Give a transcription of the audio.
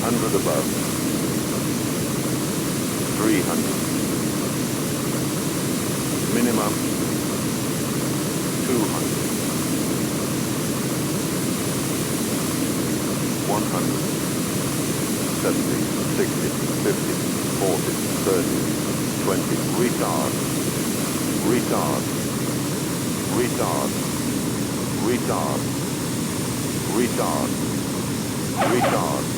100 above. 300. Minimum 200. 100. 70, 60, 50, 40, 30, 20. Retard. Retard. Retard. Retard. Retard. Retard.